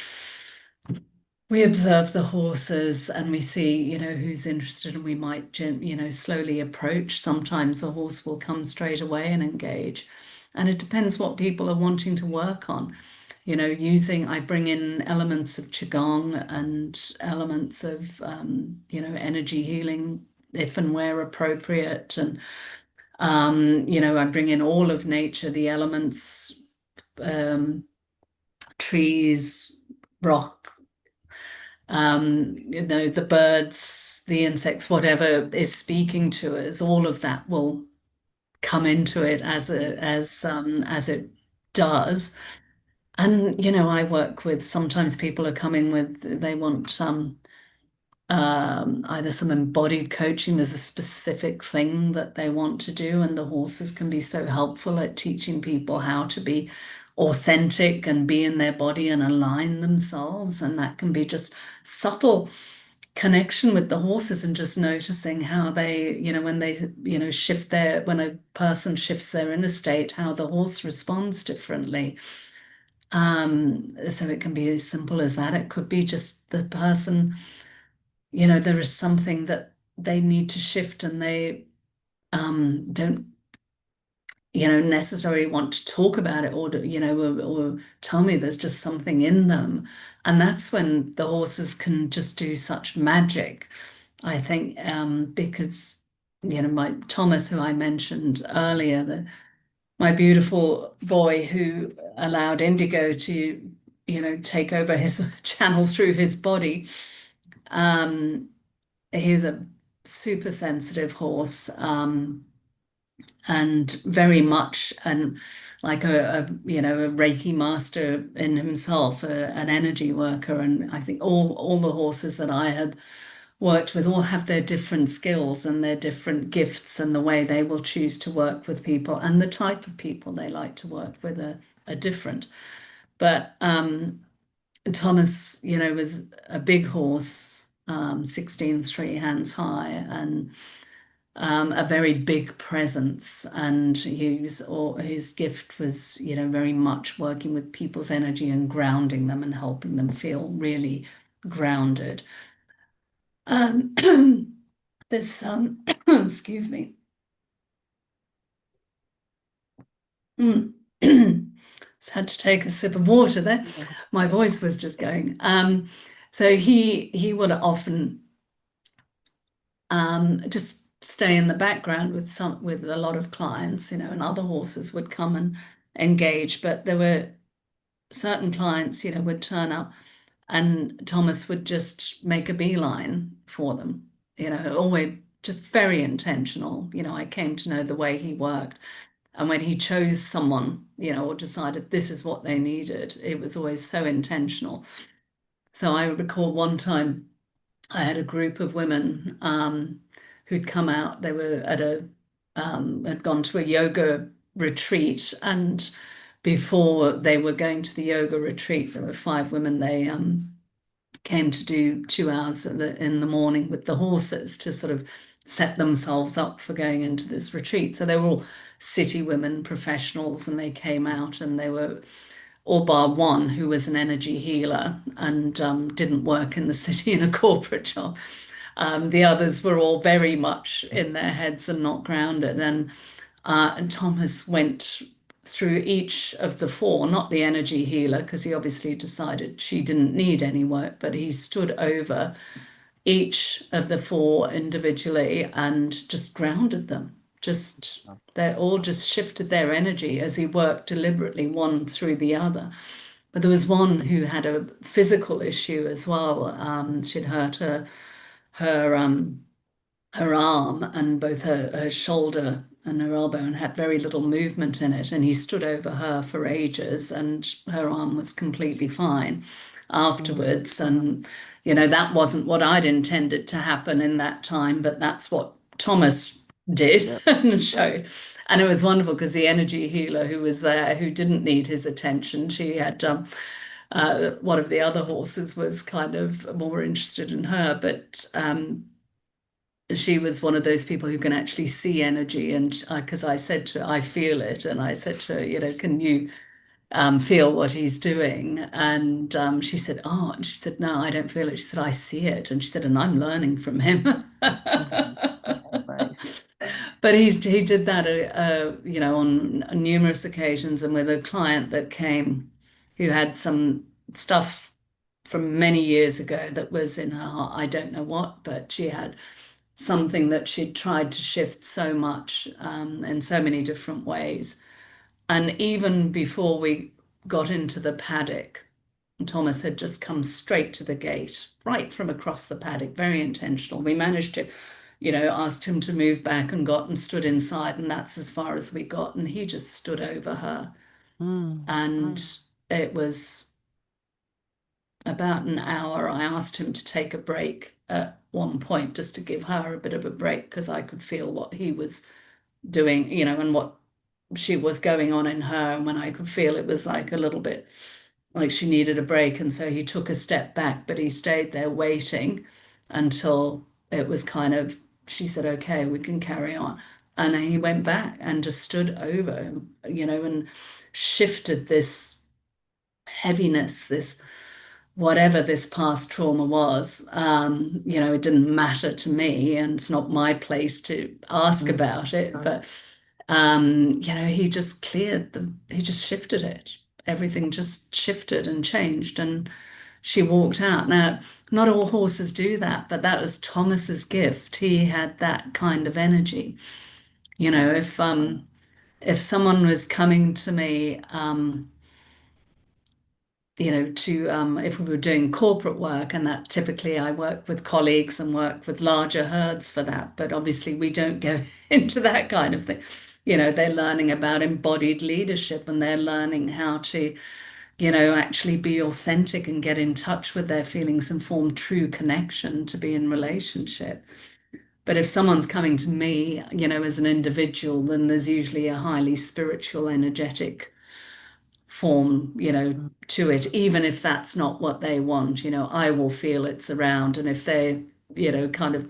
We observe the horses and we see, who's interested, and we might, slowly approach. Sometimes a horse will come straight away and engage. And it depends what people are wanting to work on. I bring in elements of Qigong and elements of, energy healing if and where appropriate. And, I bring in all of nature, the elements, um, trees, rock, the birds, the insects, whatever is speaking to us, all of that will come into it as it does. And I work with, sometimes people are coming with, they want either some embodied coaching. There's a specific thing that they want to do, and the horses can be so helpful at teaching people how to be authentic and be in their body and align themselves. And that can be just subtle connection with the horses and just noticing how they, when they, when a person shifts their inner state, how the horse responds differently. So it can be as simple as that. It could be just the person, there is something that they need to shift, and they don't, necessarily want to talk about it, or or tell me. There's just something in them, and that's when the horses can just do such magic, I think, because my Thomas, who I mentioned earlier, my beautiful boy who allowed Indigo to, take over his channel through his body. He's a super sensitive horse, and very much, and like a Reiki master in himself, an energy worker. And I think all the horses that I have worked with all have their different skills and their different gifts, and the way they will choose to work with people and the type of people they like to work with are different. But Thomas, was a big horse, 16 three hands high, and a very big presence. And his gift was, very much working with people's energy and grounding them and helping them feel really grounded. Um, this excuse me. Mm. Just had to take a sip of water there. My voice was just going. So he would often just stay in the background with a lot of clients, and other horses would come and engage. But there were certain clients, would turn up, and Thomas would just make a beeline for them, always just very intentional. I came to know the way he worked. And when he chose someone, or decided this is what they needed, it was always so intentional. So I recall one time I had a group of women who'd come out. They were had gone to a yoga retreat, and before they were going to the yoga retreat, there were 5 women. They came to do 2 hours in the morning with the horses to sort of set themselves up for going into this retreat. So they were all city women, professionals, and they came out, and they were all bar one who was an energy healer and didn't work in the city in a corporate job. The others were all very much in their heads and not grounded. And Thomas went through each of the 4, not the energy healer, because he obviously decided she didn't need any work, but he stood over each of the 4 individually and just grounded them. They all just shifted their energy as he worked deliberately one through the other. But there was one who had a physical issue as well. She'd hurt her arm and both her shoulder and her elbow, and had very little movement in it. And he stood over her for ages, and her arm was completely fine afterwards. And, that wasn't what I'd intended to happen in that time, but that's what Thomas did. Yep. And showed. And it was wonderful because the energy healer who was there, who didn't need his attention, she had one of the other horses was kind of more interested in her, but she was one of those people who can actually see energy. And because I said to her, I feel it. And I said to her, can you feel what he's doing? And she said, oh, and she said, no, I don't feel it. She said, I see it. And she said, and I'm learning from him. Nice. Nice. But he did that, on numerous occasions, and with a client that came who had some stuff from many years ago that was in her heart. I don't know what, but she had something that she'd tried to shift so much in so many different ways. And even before we got into the paddock, Thomas had just come straight to the gate, right from across the paddock, very intentional. We managed to, asked him to move back and got and stood inside, and that's as far as we got. And he just stood over her. And it was about an hour. I asked him to take a break at one point just to give her a bit of a break, because I could feel what he was doing, and what she was going on in her. And when I could feel it was like a little bit like she needed a break. And so he took a step back, but he stayed there waiting until it was kind of, she said, okay, we can carry on. And then he went back and just stood over, and shifted this heaviness, this whatever this past trauma was. It didn't matter to me, and it's not my place to ask about it. But he just he just shifted it. Everything just shifted and changed, and she walked out. Now, not all horses do that, but that was Thomas's gift. He had that kind of energy. If someone was coming to me, if we were doing corporate work, and that typically I work with colleagues and work with larger herds for that, but obviously we don't go into that kind of thing. They're learning about embodied leadership, and they're learning how to, actually be authentic and get in touch with their feelings and form true connection to be in relationship. But if someone's coming to me, as an individual, then there's usually a highly spiritual, energetic form, to it, even if that's not what they want. I will feel it's around, and if they're, kind of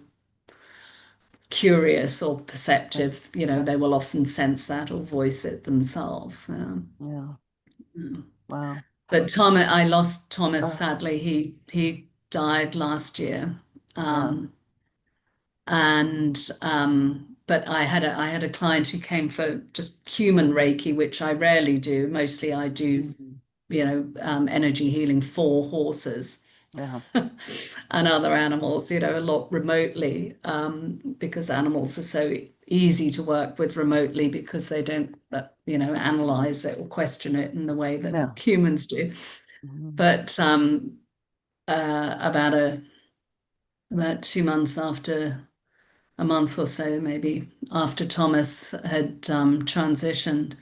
curious or perceptive, they will often sense that or voice it themselves. Yeah. Wow. But I lost Thomas, sadly. He died last year. And but I had a client who came for just human Reiki, which I rarely do. Mostly I do, energy healing for horses. Yeah. And other animals, a lot remotely, because animals are so easy to work with remotely, because they don't, analyze it or question it in the way that humans do. But about 2 months after, a month or so maybe after Thomas had transitioned,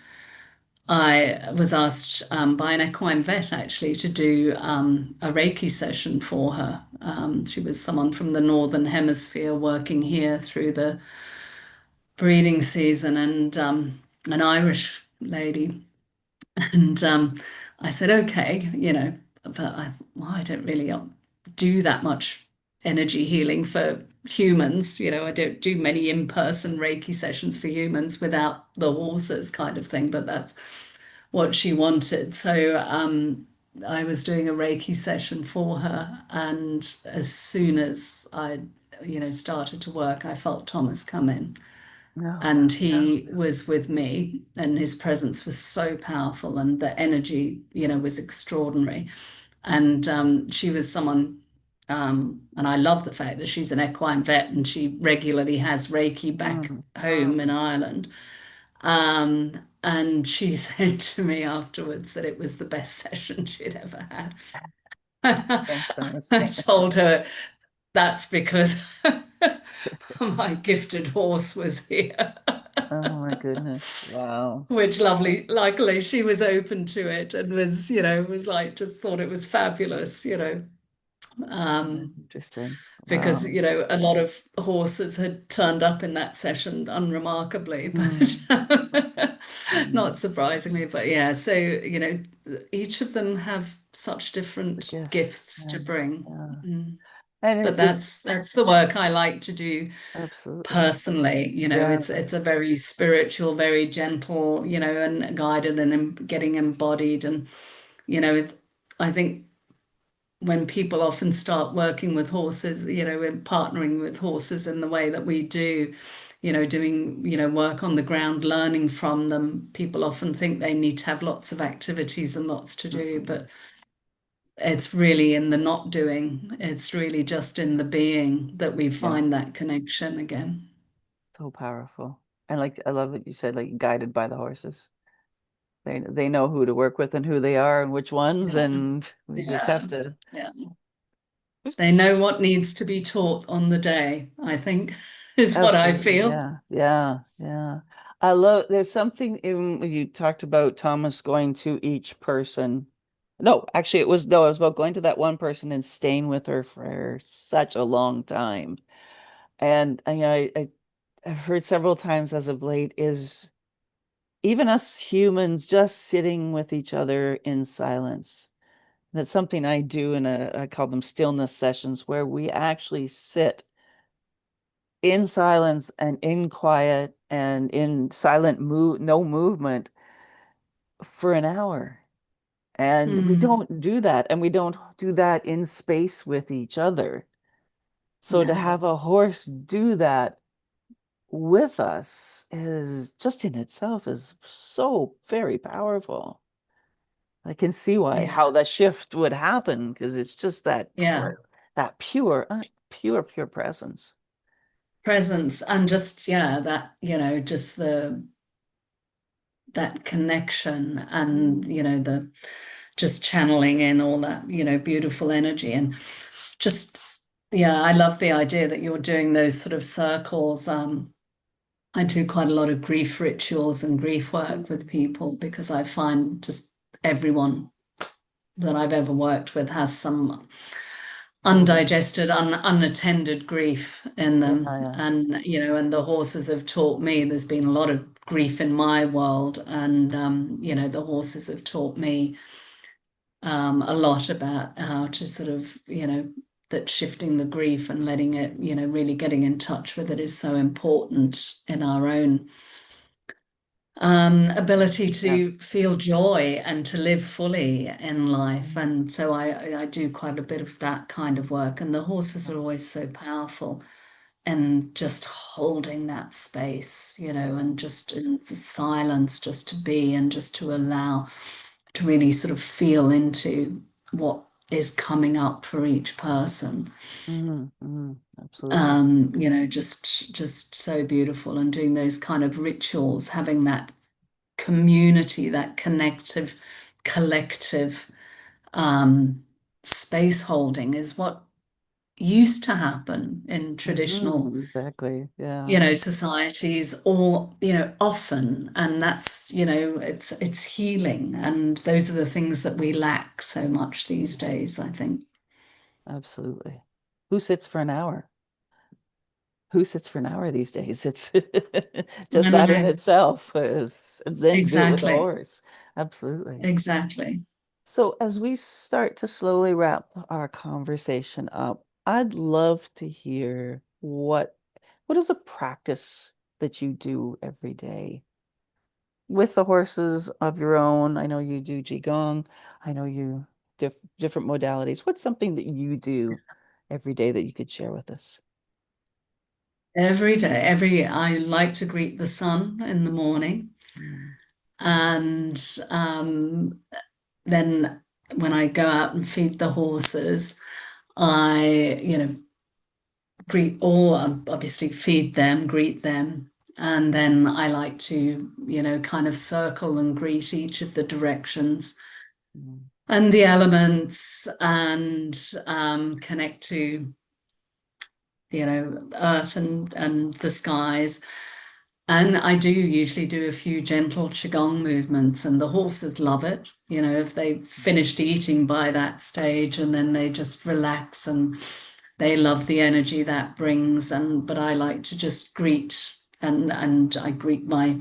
I was asked by an equine vet actually to do a Reiki session for her. She was someone from the Northern Hemisphere working here through the breeding season, and an Irish lady. And I said, okay, but well, I don't really do that much energy healing for humans. I don't do many in-person Reiki sessions for humans without the horses kind of thing, but that's what she wanted. So I was doing a Reiki session for her, and as soon as I, started to work, I felt Thomas come in. Oh, And wow. he was with me, and his presence was so powerful, and the energy, was extraordinary. And she was someone, and I love the fact that she's an equine vet and she regularly has Reiki back Mm. home in Ireland. And she said to me afterwards that it was the best session she'd ever had. Thanks, Thomas. I told her that's because my gifted horse was here. Oh my goodness. Wow. Which luckily she was open to it and was like, just thought it was fabulous. Yeah, Um, interesting. because, Wow. a lot of horses had turned up in that session unremarkably, Mm. but Mm. not surprisingly. But yeah, so, each of them have such The different gifts. gifts Yeah. to bring. Yeah. Mm. And But it's that's the work I like to do absolutely. personally. Yeah. It's a very spiritual, very gentle, and guided and getting embodied. And I think when people often start working with horses, and partnering with horses in the way that we do, doing, work on the ground, learning from them, people often think they need to have lots of activities and lots to do, Mhm. but it's really in the not doing. It's really just in the being that we Yeah. find that connection again. So powerful. And like I love what you said, like guided by the horses. They know who to work with and who they are and which ones, Yeah, and we just have yeah, to. yeah. They know what needs to be taught on the day, I think, is what I Absolutely. feel. Yeah. Yeah. Yeah. I love, there's something in when you talked about Thomas going to each person. No, actually it was, no, it was about going to that one person and staying with her for such a long time. And I've heard several times as of late is even us humans just sitting with each other in silence. That's something I do I call them stillness sessions, where we actually sit in silence and in quiet and in silent move, no movement for an hour. And we Mm, don't do that. And we don't do that in space with each other. So to no, have a horse do that with us is just in itself is so very powerful. I can see why yeah, how that shift would happen because it's just yeah. that pure, pure presence. Presence and just, yeah, that, just that connection and, Mm. the just channeling in all that, beautiful energy. And just, yeah, I love the idea that you're doing those sort of circles. I do quite a lot of grief rituals and grief work with people because I find just everyone that I've ever worked with has some undigested, unattended grief in Yeah, them. yeah. And, and the horses have taught me, there's been a lot of grief in my world. And, the horses have taught me a lot about how to sort of, that shifting the grief and letting it, really getting in touch with it is so important in our own ability Yeah. to feel joy and to live fully in life. And so I do quite a bit of that kind of work. And the horses are always so powerful and just holding that space, and just in the silence, just to be and just to allow to really sort of feel into what is coming up for each person. Absolutely. Just so beautiful and doing those kind of rituals, having that community, that connective, collective space holding is what used to happen in traditional, Exactly. Yeah. societies or, often. And that's, it's healing. And those are the things that we lack so much these Yeah. days, I think. Absolutely. Who sits for an hour? Who sits for an hour these days? It's I just that in know, itself is, and then to do it with a exactly. horse. Absolutely. Exactly. So as we start to slowly wrap our conversation up, I'd love to hear what is a practice that you do every day with the horses of your own? I know you do Qigong. I know you different modalities. What's something that you do every day that you could share with us? Every day, I like to greet the sun in the morning. Mm, And then when I go out and feed the horses, I greet all, obviously feed them, greet them. And then I like to kind of circle and greet each of the directions mm, and the elements and connect to earth and the skies. And I do usually do a few gentle qigong movements, and the horses love it. If they've finished eating by that stage, and then they just relax and they love the energy that brings. But I like to just greet and I greet my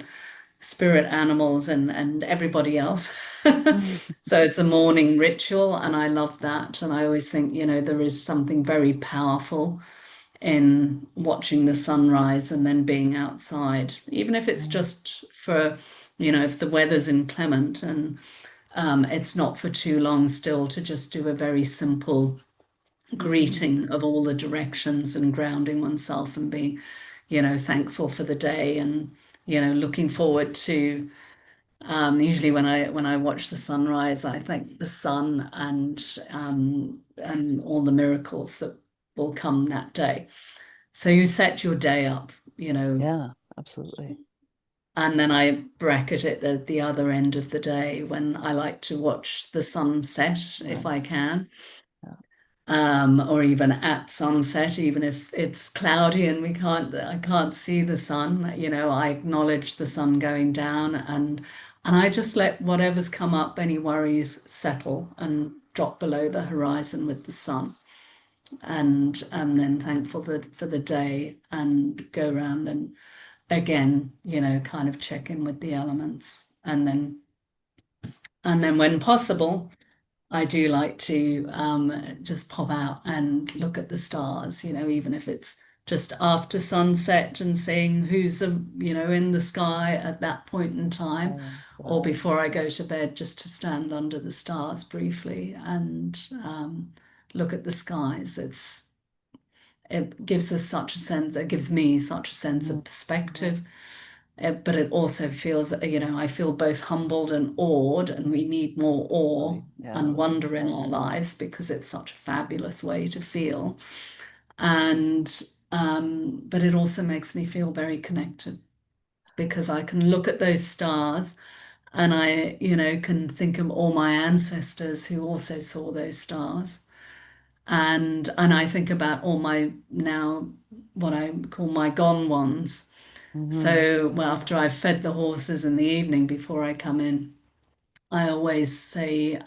spirit animals and everybody else. mm, So it's a morning ritual, and I love that. And I always think there is something very powerful in watching the sunrise and then being outside, even if it's mm, just for if the weather's inclement and it's not for too long, still to just do a very simple mhm, greeting of all the directions and grounding oneself and being thankful for the day and looking forward to usually when I watch the sunrise, I thank the sun and all the miracles that will come that day. So you set your day up, yeah, absolutely. and then I bracket it at the other end of the day when I like to watch the sunset if I Nice. can, Yeah. or even at sunset, even if it's cloudy and I can't see the sun. I acknowledge the sun going down and I just let whatever's come up, any worries settle and drop below the horizon with the sun. And I'm then thankful for the day and go around and again, kind of check in with the elements. And then when possible, I do like to just pop out and look at the stars, even if it's just after sunset and seeing who's in the sky at that point in time, Oh, or wow. before I go to bed, just to stand under the stars briefly and look at the skies. It gives us such a sense, it gives me such a sense Mhm, of perspective. But it also feels, I feel both humbled and awed, and we need more awe absolutely. Yeah. and wonder in our lives because it's such a fabulous way to feel. And but it also makes me feel very connected because I can look at those stars and I can think of all my ancestors who also saw those stars. And I think about all my now what I call my gone ones. Hmm. So, well, after I've fed the horses in the evening before I come in, I always say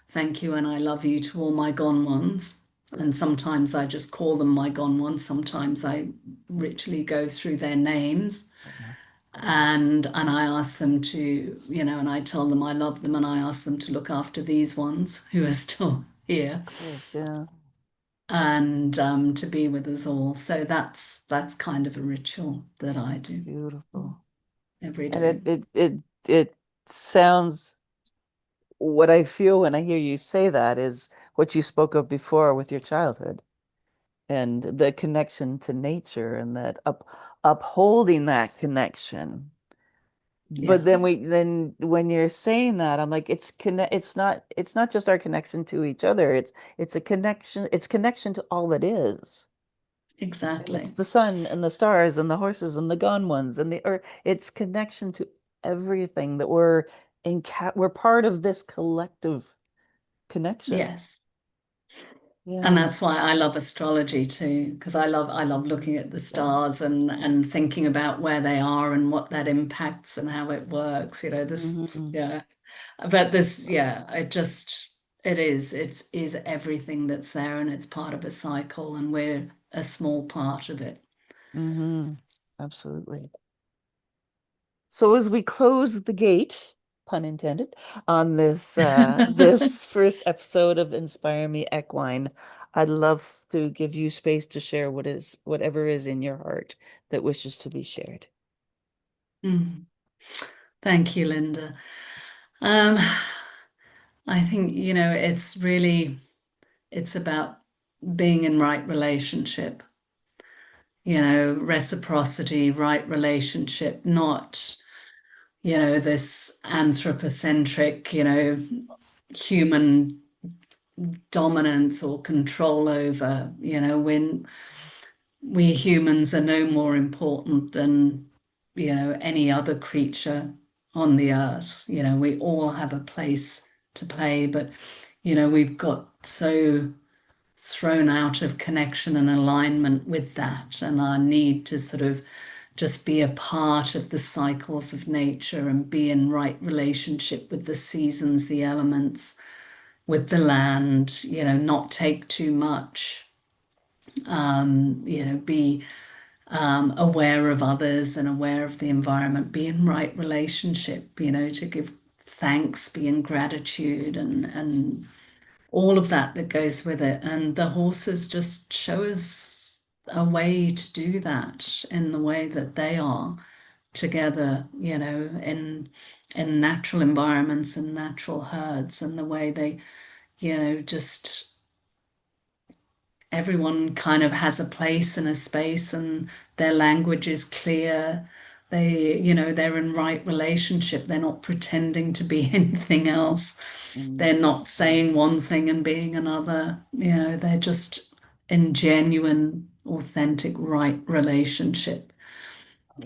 thank you and I love you to all my gone ones. And sometimes I just call them my gone ones. Sometimes I ritually go through their names Yeah. and I ask them to, and I tell them I love them and I ask them to look after these ones who are still here Of course. Yeah. and to be with us all. So that's kind of a ritual that I do Beautiful. every And day. it sounds what I feel when I hear you say that is what you spoke of before with your childhood and the connection to nature and that upholding that connection. Yeah, But then when you're saying that, I'm like, it's not just our connection to each other. It's a connection, it's connection to all that is. And it's exactly. the sun and the stars and the horses and the gone ones and the earth. It's connection to everything that we're part of this collective connection. Yes. And Yeah. that's why I love astrology too, because I love looking at the Yeah. stars and thinking about where they are and what that impacts and how it works, this Hmm. yeah. But this, yeah, it is everything that's there and it's part of a cycle and we're a small part of it. Hmm. Absolutely. So as we close the gate pun intended, on this this first episode of Inspire Me Equine. I'd love to give you space to share whatever is in your heart that wishes to be shared. Mm. Thank you, Linda. Um, I think, it's about being in right relationship, reciprocity, right relationship, not, this anthropocentric, human dominance or control over, when we humans are no more important than, any other creature on the earth. We all have a place to play, but, we've got so thrown out of connection and alignment with that, and our need to sort of just be a part of the cycles of nature and be in right relationship with the seasons, the elements, with the land, not take too much, be aware of others and aware of the environment, be in right relationship, to give thanks, be in gratitude, and all of that goes with it. And the horses just show us a way to do that in the way that they are together, in natural environments and natural herds, and the way they, just everyone kind of has a place and a space, and their language is clear. They're in right relationship. They're not pretending to be anything else. Mm, They're not saying one thing and being another. They're just in genuine, authentic, right relationship.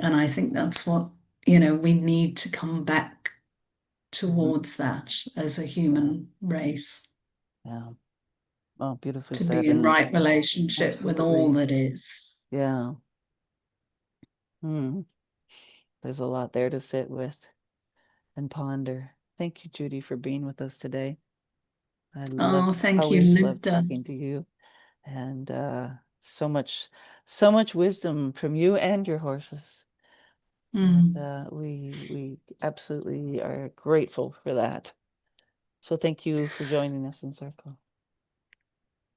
And I think that's what, we need to come back mhm, towards that as a yeah, human race, yeah. Oh, beautifully to be said, in and right relationship with all absolutely, that is. yeah. Hmm. There's a lot there to sit with and ponder. Thank you, Judy, for being with us today. Oh, thank you, Always love Linda. talking to you, and so much wisdom from you and your horses. And Mm. we absolutely are grateful for that. So thank you for joining us in Circle.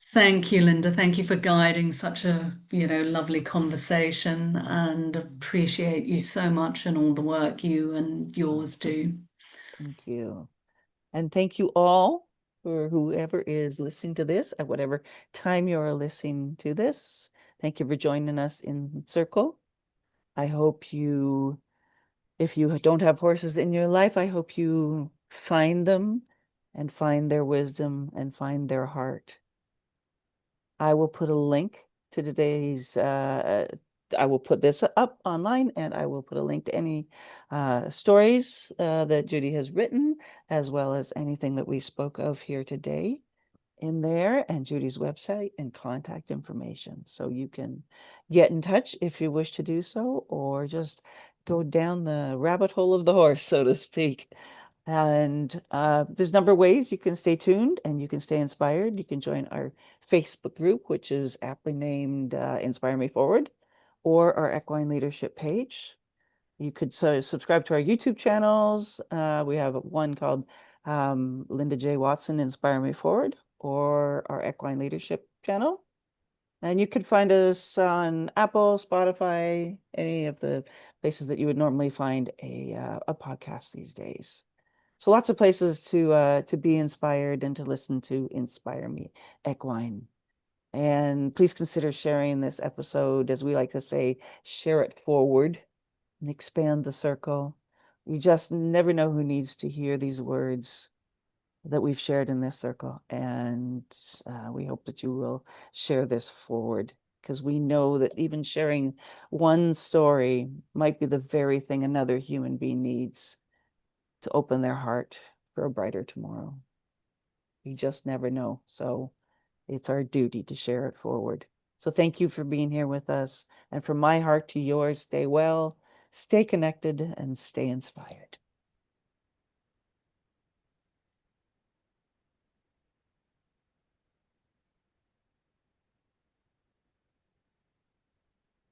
Thank you, Linda. Thank you for guiding such a, lovely conversation, and appreciate you so much and all the work you and Oh, yours do. thank you. And thank you all for whoever is listening to this at whatever time you're listening to this. Thank you for joining us in Circle. I hope you, if you don't have horses in your life, I hope you find them and find their wisdom and find their heart. I will put a link to today's, I will put this up online, and I will put a link to any stories that Judy has written, as well as anything that we spoke of here today in there, and Judy's website and contact information. So you can get in touch if you wish to do so, or just go down the rabbit hole of the horse, so to speak. And there's a number of ways you can stay tuned and you can stay inspired. You can join our Facebook group, which is aptly named Inspire Me Forward, or our Equine Leadership page. You could subscribe to our YouTube channels. We have one called Linda J. Watson Inspire Me Forward, or our Equine Leadership channel. And you could find us on Apple, Spotify, any of the places that you would normally find a podcast these days. So lots of places to be inspired and to listen to Inspire Me Equine. And please consider sharing this episode, as we like to say, share it forward and expand the circle. You just never know who needs to hear these words that we've shared in this circle. And we hope that you will share this forward, because we know that even sharing one story might be the very thing another human being needs to open their heart for a brighter tomorrow. You just never know. So it's our duty to share it forward. So thank you for being here with us. And from my heart to yours, stay well, stay connected, and stay inspired.